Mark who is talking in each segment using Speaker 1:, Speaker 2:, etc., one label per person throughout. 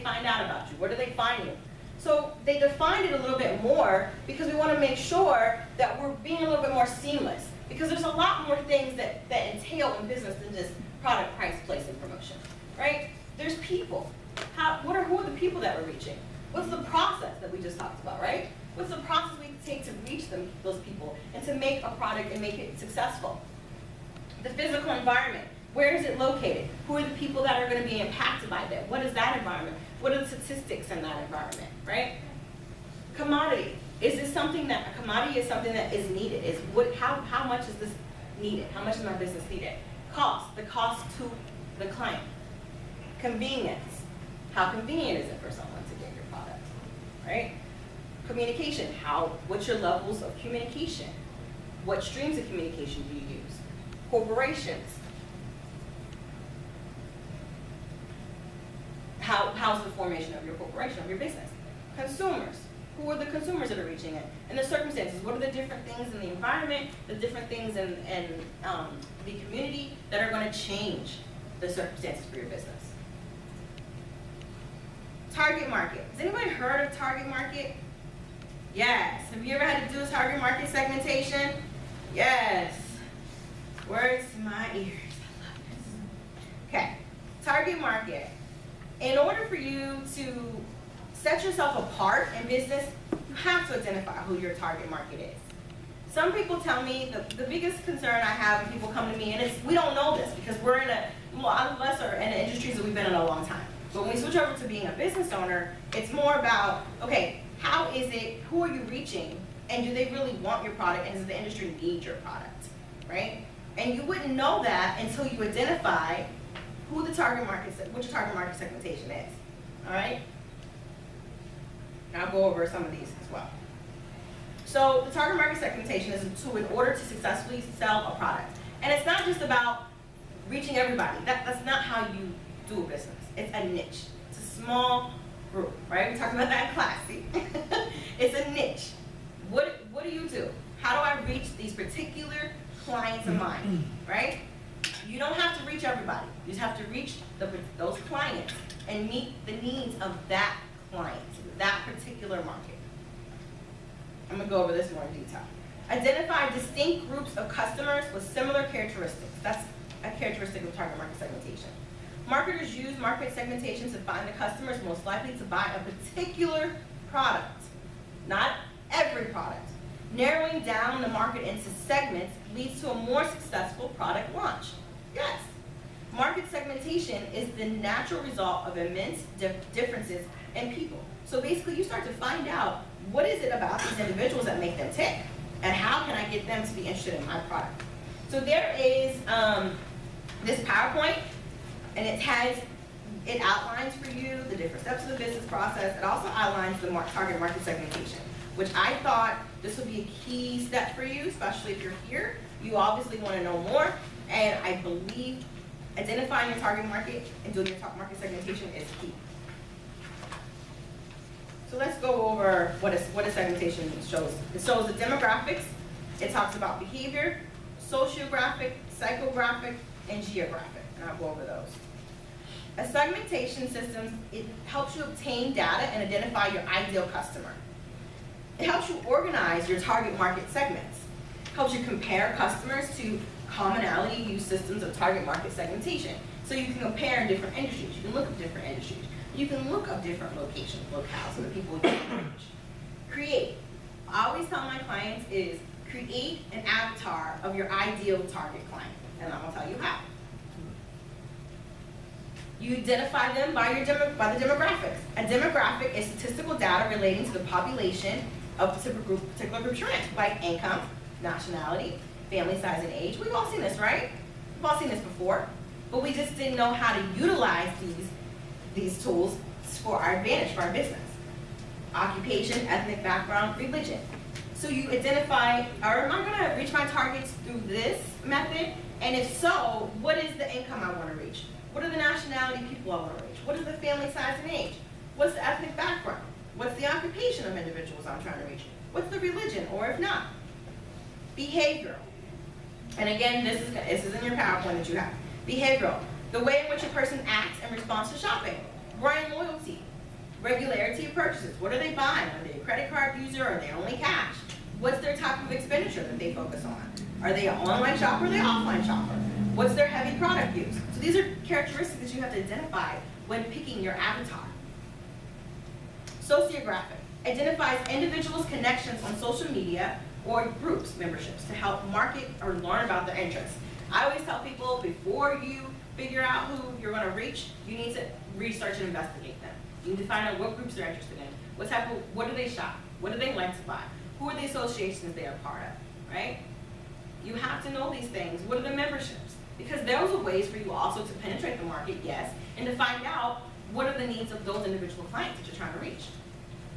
Speaker 1: find out about you? Where do they find you? So they defined it a little bit more because we want to make sure that we're being a little bit more seamless. Because there's a lot more things that entail in business than just product, price, place, and promotion, right? There's people. Who are the people that we're reaching? What's the process that we just talked about, right? What's the process we take to reach those people and to make a product and make it successful? The physical environment. Where is it located? Who are the people that are going to be impacted by that? What is that environment? What are the statistics in that environment, right? Commodity. Is this something that, a commodity is something that is needed? How much is this needed? How much is my business needed? Cost, the cost to the client. Convenience. How convenient is it for someone to get your product, right? Communication. What's your levels of communication? What streams of communication do you use? Corporations. How's the formation of your corporation, of your business? Consumers. Who are the consumers that are reaching it? And the circumstances. What are the different things in the environment, the different things in the community that are going to change the circumstances for your business? Target market. Has anybody heard of target market? Yes. Have you ever had to do a target market segmentation? Yes. Words to my ears. I love this. Okay. Target market. In order for you to set yourself apart in business, you have to identify who your target market is. Some people tell me the biggest concern I have when people come to me, and it's we don't know this because a lot of us are in the industries that we've been in a long time. But when we switch over to being a business owner, it's more about, okay, how is it, who are you reaching, and do they really want your product, and does the industry need your product, right? And you wouldn't know that until you identify who the target market, what your target market segmentation is, all right? And I'll go over some of these as well. So the target market segmentation is a tool in order to successfully sell a product. And it's not just about reaching everybody. That's not how you do a business. It's a niche. It's a small group, right? We talked about that in class, see? It's a niche. What do you do? How do I reach these particular clients of mine, right? You don't have to reach everybody. You just have to reach those clients and meet the needs of that client, that particular market. I'm going to go over this more in detail. Identify distinct groups of customers with similar characteristics. That's a characteristic of target market segmentation. Marketers use market segmentation to find the customers most likely to buy a particular product, not every product. Narrowing down the market into segments leads to a more successful product launch. Yes. Market segmentation is the natural result of immense differences in people. So basically you start to find out what is it about these individuals that make them tick, and how can I get them to be interested in my product. So there is this PowerPoint, and it outlines for you the different steps of the business process. It also outlines the target market segmentation, which I thought this would be a key step for you, especially if you're here. You obviously want to know more, and I believe identifying your target market and doing your target market segmentation is key. So let's go over what a segmentation shows. It shows the demographics. It talks about behavior, sociographic, psychographic, and geographic, and I'll go over those. A segmentation system, it helps you obtain data and identify your ideal customer. It helps you organize your target market segments. It helps you compare customers to commonality use systems of target market segmentation. So you can compare different industries. You can look at different industries. You can look up different locations, locales, so that people will get reach. Create. I always tell my clients is create an avatar of your ideal target client, and I'm going to tell you how. You identify them by the demographics. A demographic is statistical data relating to the population of a particular group you're in, like income, nationality, family size, and age. We've all seen this, right? We've all seen this before, but we just didn't know how to utilize these tools for our advantage, for our business. Occupation, ethnic background, religion. So you identify, am I going to reach my targets through this method? And if so, what is the income I want to reach? What are the nationality people I want to reach? What is the family size and age? What's the ethnic background? What's the occupation of individuals I'm trying to reach? What's the religion, or if not? Behavioral. And again, this is in your PowerPoint that you have. Behavioral. The way in which a person acts in response to shopping. Brand loyalty. Regularity of purchases. What are they buying? Are they a credit card user? Are they only cash? What's their type of expenditure that they focus on? Are they an online shopper or are they an offline shopper? What's their heavy product use? So these are characteristics that you have to identify when picking your avatar. Sociographic identifies individuals' connections on social media or groups memberships to help market or learn about their interests. I always tell people before you figure out who you're going to reach, you need to research and investigate them. You need to find out what groups they're interested in, what do they shop, what do they like to buy, who are the associations they are part of, right? You have to know these things. What are the memberships? Because those are ways for you also to penetrate the market, yes, and to find out what are the needs of those individual clients that you're trying to reach.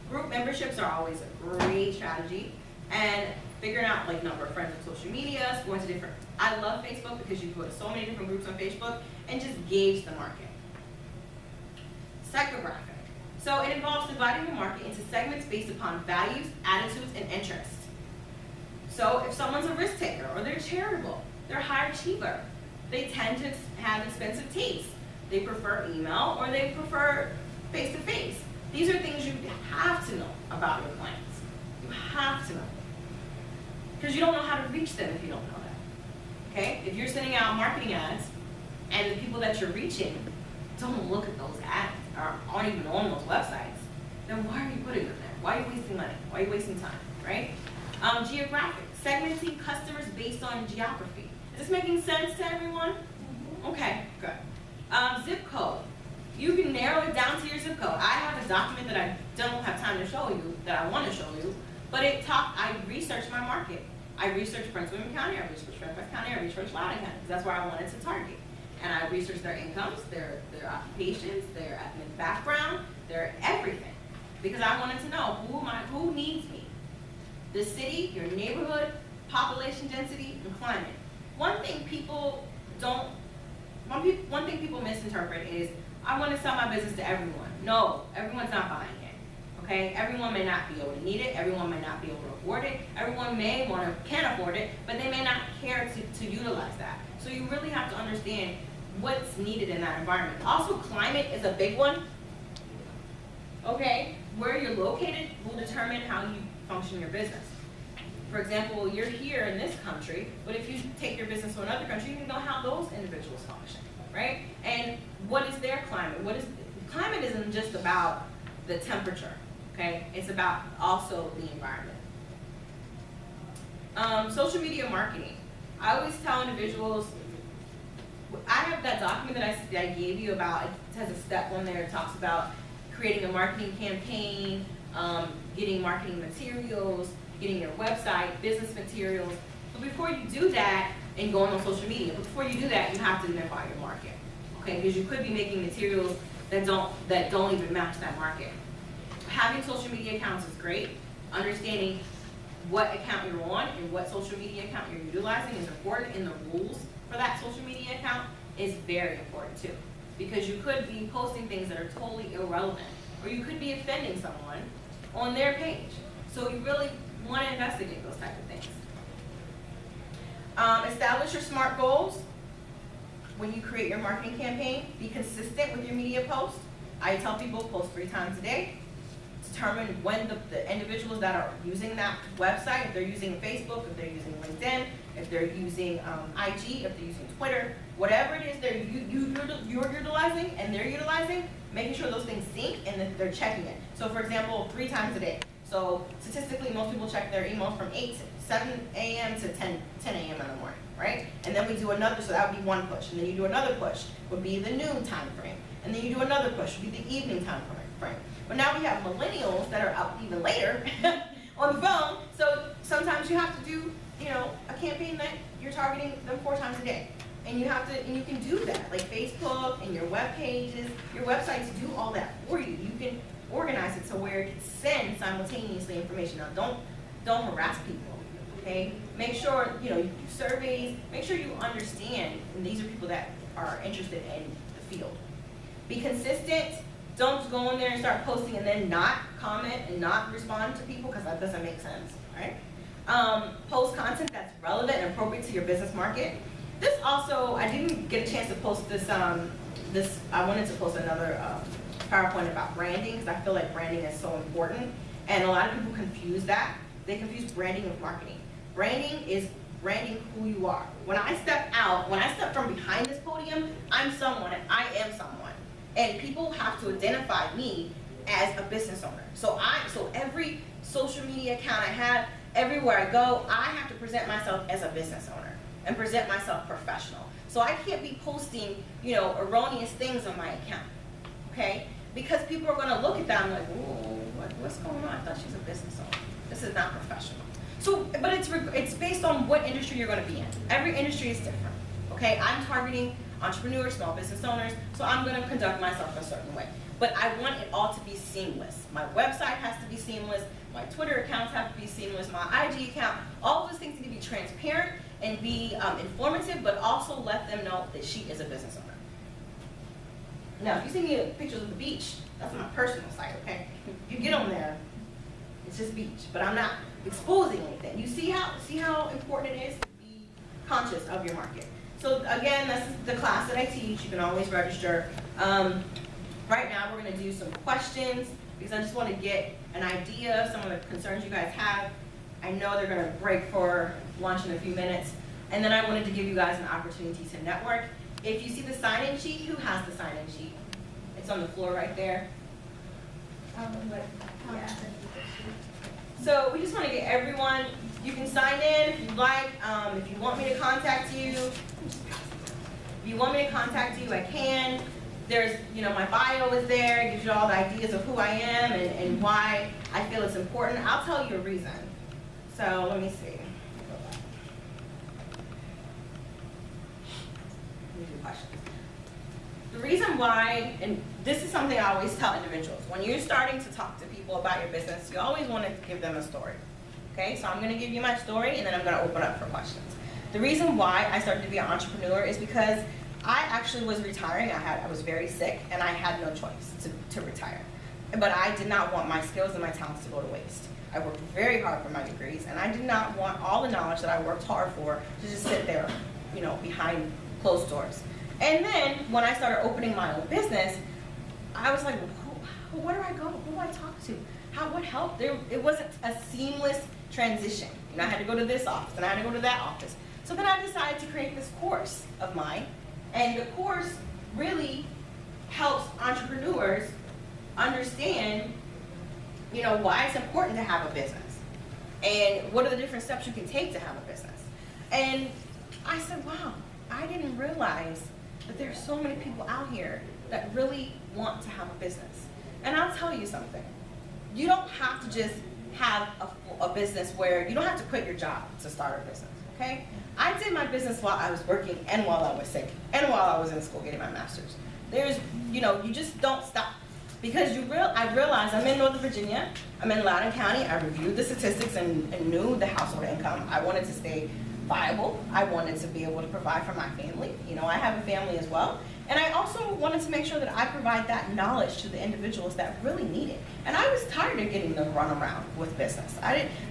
Speaker 1: Group memberships are always a great strategy, and figuring out like number of friends on social media, going to different, I love Facebook because you put so many different groups on Facebook and just gauge the market. Psychographic. So it involves dividing the market into segments based upon values, attitudes, and interests. So if someone's a risk taker, or they're charitable, they're a high achiever, they tend to have expensive tastes. They prefer email or they prefer face-to-face. These are things you have to know about your clients. You have to know. Because you don't know how to reach them if you don't know that. Okay? If you're sending out marketing ads and the people that you're reaching don't look at those ads or aren't even on those websites, then why are you putting them there? Why are you wasting money? Why are you wasting time, right? Geographic, segmenting customers based on geography. Is this making sense to everyone? Okay, good. Zip code. You can narrow it down to your zip code. I have a document that I don't have time to show you, that I want to show you, but I researched my market. I researched Prince William County, I researched Fairfax County, I researched Loudoun County, because that's where I wanted to target. And I researched their incomes, their occupations, their ethnic background, their everything. Because I wanted to know who needs me. The city, your neighborhood, population density, and climate. One thing people misinterpret is, I want to sell my business to everyone. No, everyone's not buying it. Okay? Everyone may not be able to need it, everyone may not be able to afford it, everyone can afford it, but they may not care to utilize that. So you really have to understand what's needed in that environment. Also, climate is a big one. Okay? Where you're located will determine how you function your business. For example, you're here in this country, but if you take your business to another country, you need to know how those individuals function, right? And what is their climate? Climate isn't just about the temperature, okay? It's about also the environment. Social media marketing. I always tell individuals, I have that document that I gave you about, it has a step on there that talks about creating a marketing campaign, getting marketing materials, getting your website, business materials. But before you do that, and going on social media, but before you do that, you have to identify your market, okay? Because you could be making materials that don't even match that market. Having social media accounts is great. Understanding what account you're on and what social media account you're utilizing is important, and the rules for that social media account is very important too. Because you could be posting things that are totally irrelevant, or you could be offending someone on their page. So you really want to investigate those type of things. Establish your SMART goals when you create your marketing campaign. Be consistent with your media posts. I tell people post 3 times a day. Determine when the individuals that are using that website, if they're using Facebook, if they're using LinkedIn, if they're using IG, if they're using Twitter, whatever it is you're utilizing and they're utilizing, making sure those things sync and that they're checking it. So for example, 3 times a day. So statistically, most people check their emails from 7 a.m. to 10 a.m. in the morning, right? And then we do another, so that would be one push. And then you do another push, would be the noon time frame. And then you do another push, would be the evening time frame. But now we have millennials that are up even later on the phone. So sometimes you have to do, a campaign that you're targeting them 4 times a day. And you can do that, like Facebook and your web pages, your websites do all that for you. You can organize it to where it can send simultaneously information. Now don't harass people, okay? Make sure, you do surveys, make sure you understand, and these are people that are interested in the field. Be consistent. Don't go in there and start posting and then not comment and not respond to people, because that doesn't make sense, right? Post content that's relevant and appropriate to your business market. This also, I didn't get a chance to post this, I wanted to post another PowerPoint about branding, because I feel like branding is so important. And a lot of people confuse that. They confuse branding with marketing. Branding is branding who you are. When I step from behind this podium, I'm someone and I am someone. And people have to identify me as a business owner. So every social media account I have, everywhere I go, I have to present myself as a business owner and present myself professional. So I can't be posting, erroneous things on my account, okay? Because people are gonna look at that and like, whoa, what's going on? I thought she's a business owner. This is not professional. So, but it's based on what industry you're gonna be in. Every industry is different, okay? I'm targeting entrepreneurs, small business owners, so I'm gonna conduct myself a certain way. But I want it all to be seamless. My website has to be seamless, my Twitter accounts have to be seamless, my IG account, all those things need to be transparent and be informative, but also let them know that she is a business owner. Now, if you see me pictures of the beach, that's my personal site, okay? You get on there, it's just beach, but I'm not exposing anything. You see how important it is to be conscious of your market. So again, this is the class that I teach. You can always register. Right now, we're going to do some questions because I just want to get an idea of some of the concerns you guys have. I know they're going to break for lunch in a few minutes, and then I wanted to give you guys an opportunity to network. If you see the sign-in sheet, who has the sign-in sheet? It's on the floor right there. Yeah. So we just want to get everyone, you can sign in if you'd like. If you want me to contact you, I can. There's, my bio is there, it gives you all the ideas of who I am and why I feel it's important. I'll tell you a reason. So let me see. Questions. The reason why, and this is something I always tell individuals, when you're starting to talk to people about your business, you always want to give them a story. Okay, so I'm going to give you my story and then I'm going to open up for questions. The reason why I started to be an entrepreneur is because I actually was retiring. I was very sick and I had no choice to retire. But I did not want my skills and my talents to go to waste. I worked very hard for my degrees and I did not want all the knowledge that I worked hard for to just sit there, behind closed doors. And then when I started opening my own business, I was like, where do I go? Who do I talk to? What help? It wasn't a seamless transition. I had to go to this office and I had to go to that office. So then I decided to create this course of mine. And the course really helps entrepreneurs understand, why it's important to have a business and what are the different steps you can take to have a business. And I said, wow, I didn't realize that there's so many people out here that really want to have a business. And I'll tell you something. You don't have to just have a business where you don't have to quit your job to start a business, okay? I did my business while I was working and while I was sick and while I was in school getting my master's. You just don't stop. Because I realized I'm in Northern Virginia, I'm in Loudoun County, I reviewed the statistics and knew the household income. I wanted to stay viable. I wanted to be able to provide for my family. I have a family as well. And I also wanted to make sure that I provide that knowledge to the individuals that really need it. And I was tired of getting the runaround with business.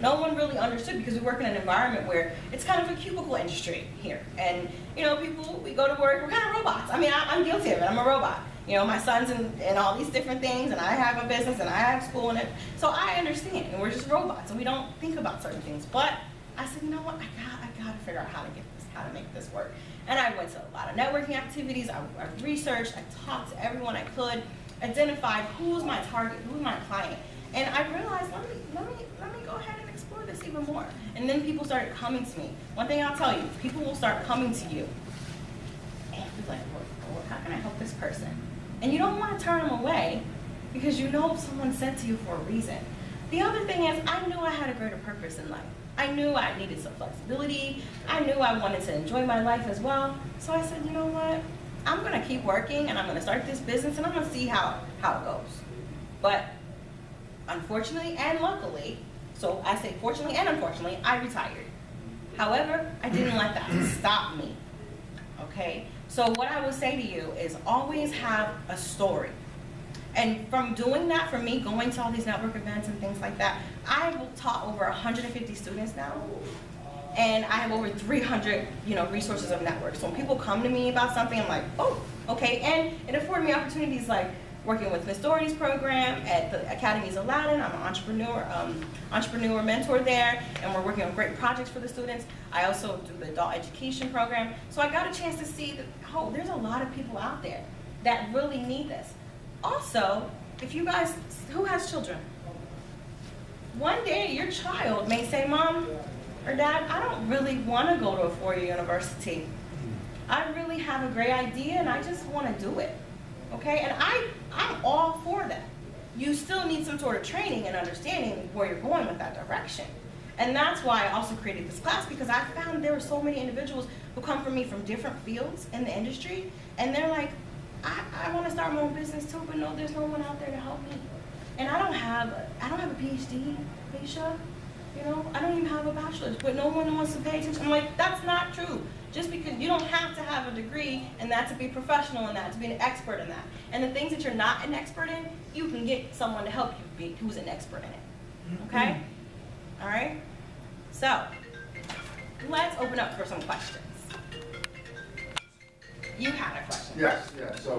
Speaker 1: No one really understood because we work in an environment where it's kind of a cubicle industry here. And people, we go to work, we're kind of robots. I'm guilty of it, I'm a robot. My son's in all these different things and I have a business and I have school and so I understand and we're just robots and we don't think about certain things. But I said, you know what, I gotta figure out how to make this work. And I went to a lot of networking activities, I researched, I talked to everyone I could, identified who's my target, who's my client. And I realized, let me go ahead and explore this even more. And then people started coming to me. One thing I'll tell you, people will start coming to you and be like, well, how can I help this person? And you don't want to turn them away because someone said to you for a reason. The other thing is, I knew I had a greater purpose in life. I knew I needed some flexibility. I knew I wanted to enjoy my life as well. So I said, you know what? I'm going to keep working and I'm going to start this business and I'm going to see how it goes. But unfortunately and luckily, so I say fortunately and unfortunately, I retired. However, I didn't let that stop me. Okay? So what I would say to you is always have a story. And from doing that, for me, going to all these network events and things like that, I have taught over 150 students now. And I have over 300, resources of networks. So when people come to me about something, I'm like, oh, okay. And it afforded me opportunities like working with Miss Doherty's program at the Academy's Aladdin. I'm an entrepreneur mentor there, and we're working on great projects for the students. I also do the adult education program. So I got a chance to see that, oh, there's a lot of people out there that really need this. Also, if you guys, who has children? One day your child may say, Mom or Dad, I don't really want to go to a four-year university. I really have a great idea and I just want to do it. Okay, and I'm all for that. You still need some sort of training and understanding where you're going with that direction. And that's why I also created this class, because I found there were so many individuals who come from me from different fields in the industry, and they're like, I want to start my own business too, but no, there's no one out there to help me. And I don't have a PhD, Ayshah. You know, I don't even have a bachelor's, but no one wants to pay attention. I'm like, that's not true. Just because you don't have to have a degree and that to be professional in that, to be an expert in that. And the things that you're not an expert in, you can get someone to help you be who's an expert in it. Okay? All right? So, let's open up for some questions. You had a question.
Speaker 2: Yes, so